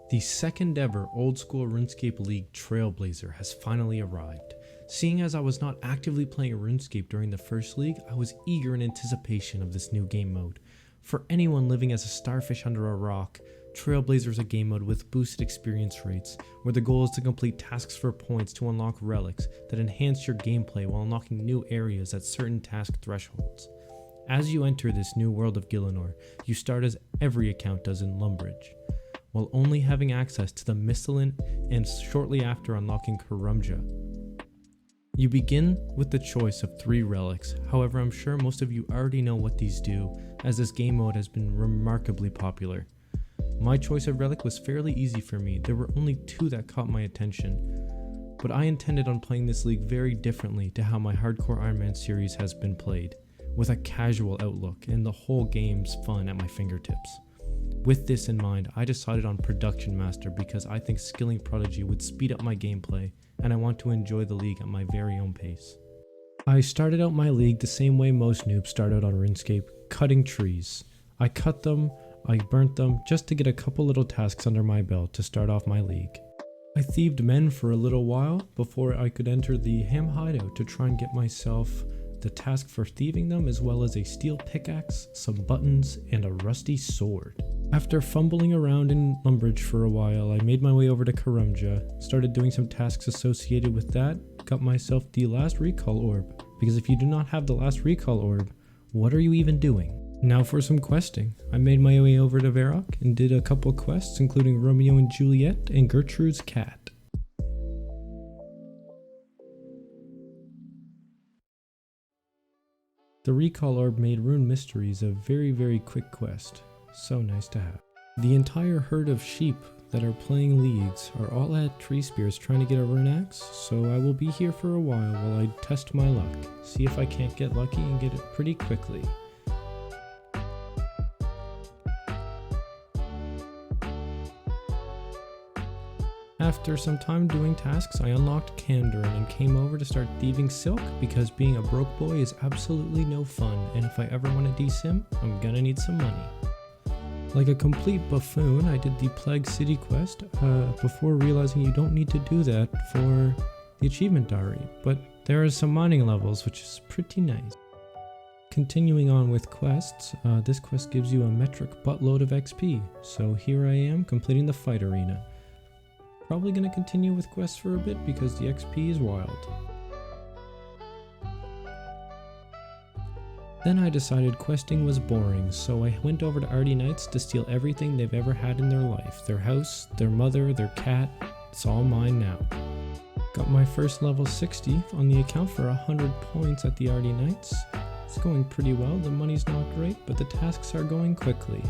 The second ever old school RuneScape League Trailblazer has finally arrived. Seeing as I was not actively playing RuneScape during the first league, I was eager in anticipation of this new game mode. For anyone living as a starfish under a rock, Trailblazer is a game mode with boosted experience rates, where the goal is to complete tasks for points to unlock relics that enhance your gameplay while unlocking new areas at certain task thresholds. As you enter this new world of Gielinor, you start as every account does in Lumbridge, while only having access to the Mistalin and shortly after unlocking Karumja. You begin with the choice of 3 relics, however I'm sure most of you already know what these do, as this game mode has been remarkably popular. My choice of relic was fairly easy for me, there were only 2 that caught my attention, but I intended on playing this league very differently to how my Hardcore Iron Man series has been played, with a casual outlook and the whole game's fun at my fingertips. With this in mind, I decided on Production Master because I think skilling Prodigy would speed up my gameplay and I want to enjoy the league at my very own pace. I started out my league the same way most noobs start out on RuneScape, cutting trees. I cut them, I burnt them just to get a couple little tasks under my belt to start off my league. I thieved men for a little while before I could enter the Ham hideout to try and get myself the task for thieving them, as well as a steel pickaxe, some buttons, and a rusty sword. After fumbling around in Lumbridge for a while, I made my way over to Karumja, started doing some tasks associated with that, got myself the last recall orb, because if you do not have the last recall orb, what are you even doing? Now for some questing. I made my way over to Varrock and did a couple quests including Romeo and Juliet and Gertrude's cat. The recall orb made Rune Mysteries a very quick quest. So nice to have. The entire herd of sheep that are playing leagues are all at Tree Spears trying to get a rune axe, so I will be here for a while I test my luck, see if I can't get lucky and get it pretty quickly. After some time doing tasks, I unlocked Kandarin and came over to start thieving silk because being a broke boy is absolutely no fun, and if I ever want to desim, I'm gonna need some money. Like a complete buffoon, I did the Plague City quest before realizing you don't need to do that for the achievement diary, but there are some mining levels, which is pretty nice. Continuing on with quests, this quest gives you a metric buttload of XP, so here I am completing the fight arena. Probably going to continue with quests for a bit because the XP is wild. Then I decided questing was boring, so I went over to Artie Knights to steal everything they've ever had in their life. Their house, their mother, their cat, it's all mine now. Got my first level 60 on the account for 100 points at the Artie Knights. It's going pretty well, the money's not great, but the tasks are going quickly.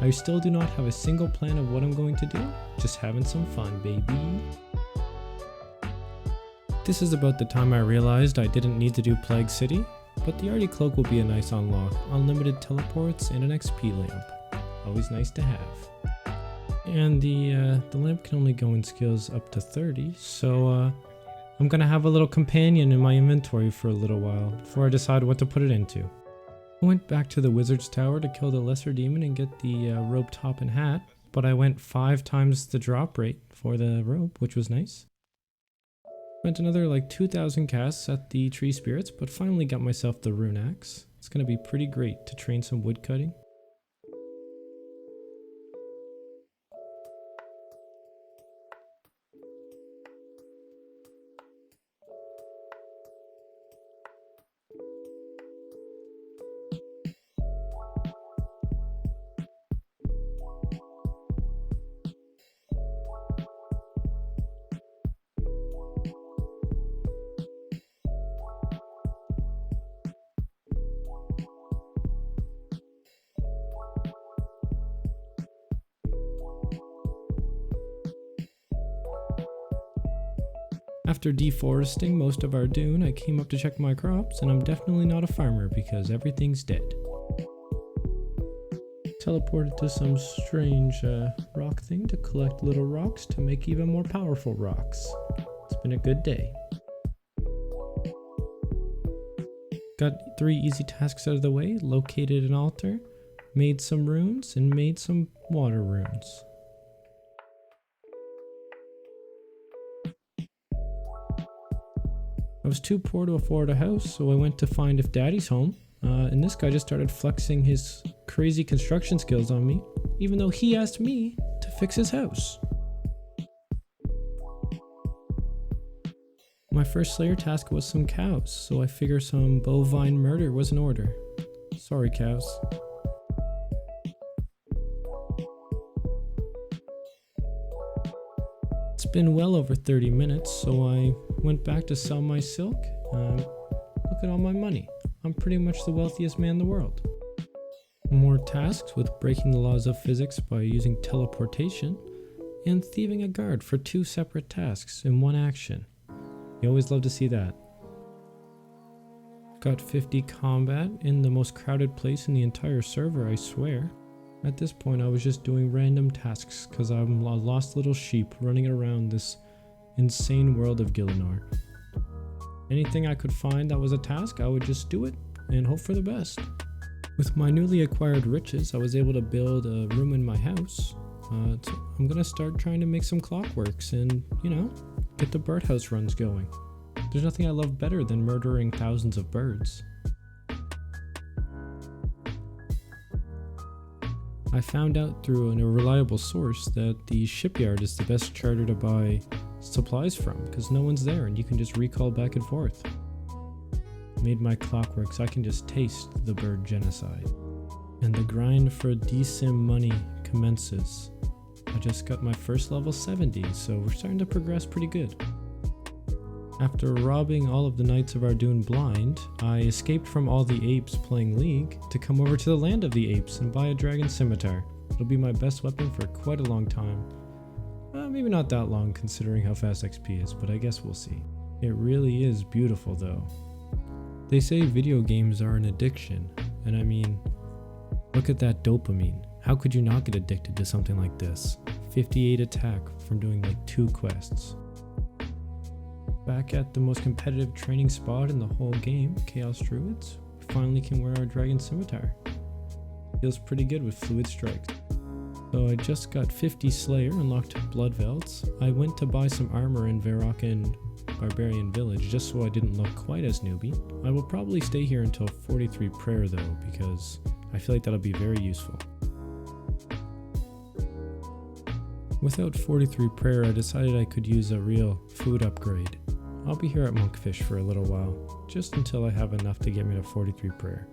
I still do not have a single plan of what I'm going to do, just having some fun, baby. This is about the time I realized I didn't need to do Plague City, but the Artie Cloak will be a nice unlock, unlimited teleports and an XP lamp. Always nice to have. And the lamp can only go in skills up to 30, so I'm gonna have a little companion in my inventory for a little while before I decide what to put it into. I went back to the Wizard's Tower to kill the Lesser Demon and get the robe top and hat, but I went 5 times the drop rate for the robe, which was nice. Spent another like 2,000 casts at the Tree Spirits, but finally got myself the rune axe. It's going to be pretty great to train some wood cutting. After deforesting most of our dune, I came up to check my crops, and I'm definitely not a farmer because everything's dead. Teleported to some strange rock thing to collect little rocks to make even more powerful rocks. It's been a good day. Got 3 easy tasks out of the way, located an altar, made some runes, and made some water runes. I was too poor to afford a house, so I went to find if Daddy's home. And this guy just started flexing his crazy construction skills on me, even though he asked me to fix his house. My first Slayer task was some cows, so I figure some bovine murder was in order. Sorry, cows. It's been well over 30 minutes, so I went back to sell my silk. Look at all my money. I'm pretty much the wealthiest man in the world. More tasks with breaking the laws of physics by using teleportation, and thieving a guard for 2 separate tasks in one action. You always love to see that. Got 50 combat in the most crowded place in the entire server, I swear. At this point I was just doing random tasks because I'm a lost little sheep running around this insane world of Gielinor. Anything I could find that was a task, I would just do it and hope for the best. With my newly acquired riches, I was able to build a room in my house. So I'm gonna start trying to make some clockworks and, get the birdhouse runs going. There's nothing I love better than murdering thousands of birds. I found out through a reliable source that the shipyard is the best charter to buy supplies from because no one's there and you can just recall back and forth. Made my clockworks, I can just taste the bird genocide. And the grind for DSIM money commences. I just got my first level 70, so we're starting to progress pretty good. After robbing all of the Knights of Ardoon blind, I escaped from all the apes playing League to come over to the land of the apes and buy a dragon scimitar. It'll be my best weapon for quite a long time. Maybe not that long considering how fast XP is, but I guess we'll see. It really is beautiful though. They say video games are an addiction, and I mean, look at that dopamine. How could you not get addicted to something like this? 58 attack from doing like 2 quests. Back at the most competitive training spot in the whole game, Chaos Druids, we finally can wear our Dragon Scimitar. Feels pretty good with Fluid Strikes. So I just got 50 Slayer, unlocked Blood Velds. I went to buy some armor in Verakan Barbarian Village just so I didn't look quite as newbie. I will probably stay here until 43 Prayer though, because I feel like that'll be very useful. Without 43 Prayer, I decided I could use a real food upgrade. I'll be here at Monkfish for a little while, just until I have enough to get me to 43 Prayer.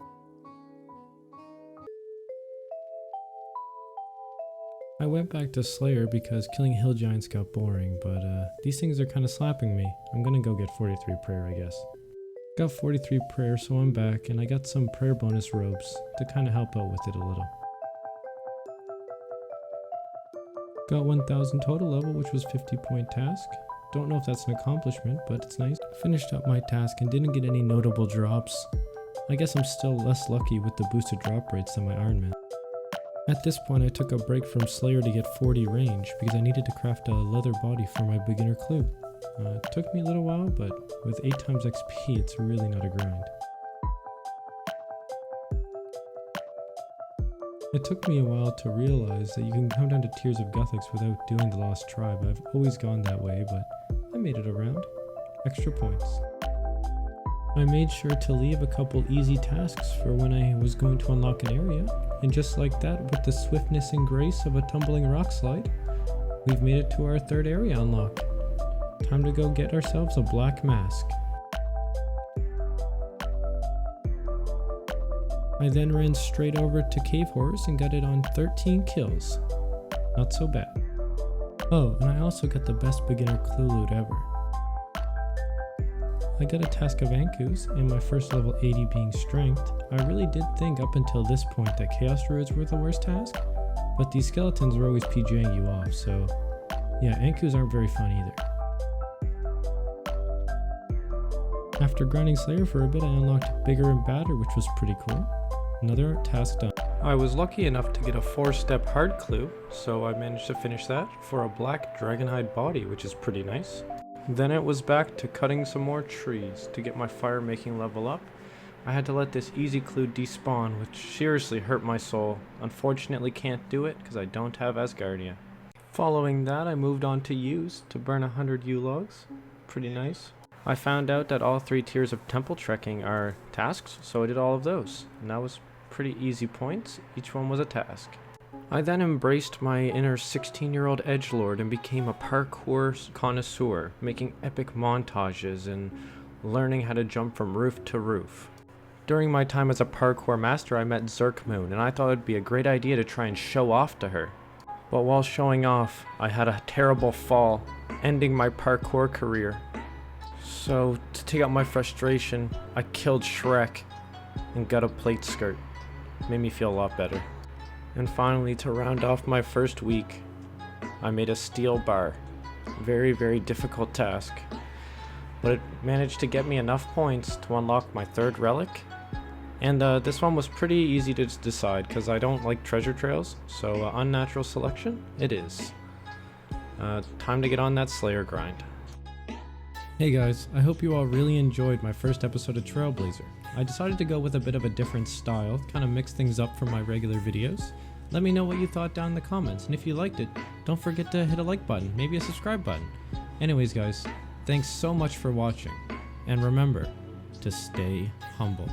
I went back to Slayer because killing hill giants got boring, but these things are kind of slapping me. I'm gonna go get 43 Prayer, I guess. Got 43 Prayer, so I'm back, and I got some prayer bonus robes to kind of help out with it a little. Got 1000 total level, which was 50-point task. Don't know if that's an accomplishment, but it's nice. Finished up my task and didn't get any notable drops. I guess I'm still less lucky with the boosted drop rates than my Iron Man. At this point I took a break from Slayer to get 40 range because I needed to craft a leather body for my beginner clue. It took me a little while, but with 8 times XP it's really not a grind. It took me a while to realize that you can come down to Tears of Guthix without doing the Lost Tribe. I've always gone that way, but I made it around. Extra points. I made sure to leave a couple easy tasks for when I was going to unlock an area, and just like that, with the swiftness and grace of a tumbling rock slide, we've made it to our 3rd area unlock. Time to go get ourselves a black mask. I then ran straight over to Cave Horrors and got it on 13 kills. Not so bad. Oh, and I also got the best beginner clue loot ever. I got a task of Ankus, and my first level 80 being Strength. I really did think up until this point that Chaos Druids were the worst task, but these skeletons were always PGing you off, so yeah, Ankus aren't very fun either. After grinding Slayer for a bit, I unlocked Bigger and Badder, which was pretty cool. Another task done. I was lucky enough to get a 4-step hard clue, so I managed to finish that for a black dragonhide body, which is pretty nice. Then it was back to cutting some more trees to get my fire making level up. I had to let this easy clue despawn, which seriously hurt my soul. Unfortunately can't do it because I don't have Asgardia. Following that, I moved on to Yews to burn 100 yew logs. Pretty nice. I found out that all 3 tiers of temple trekking are tasks, so I did all of those, and that was pretty easy points. Each one was a task. I then embraced my inner 16-year-old edgelord and became a parkour connoisseur, making epic montages and learning how to jump from roof to roof. During my time as a parkour master, I met Zerkmoon, and I thought it'd be a great idea to try and show off to her. But while showing off, I had a terrible fall, ending my parkour career. So, to take out my frustration, I killed Shrek and got a plate skirt. Made me feel a lot better. And finally, to round off my first week, I made a steel bar. Very, very difficult task. But it managed to get me enough points to unlock my 3rd relic. And this one was pretty easy to decide because I don't like treasure trails, so unnatural selection, it is. Time to get on that Slayer grind. Hey guys, I hope you all really enjoyed my first episode of Trailblazer. I decided to go with a bit of a different style, kind of mix things up from my regular videos. Let me know what you thought down in the comments, and if you liked it, don't forget to hit a like button, maybe a subscribe button. Anyways guys, thanks so much for watching, and remember to stay humble.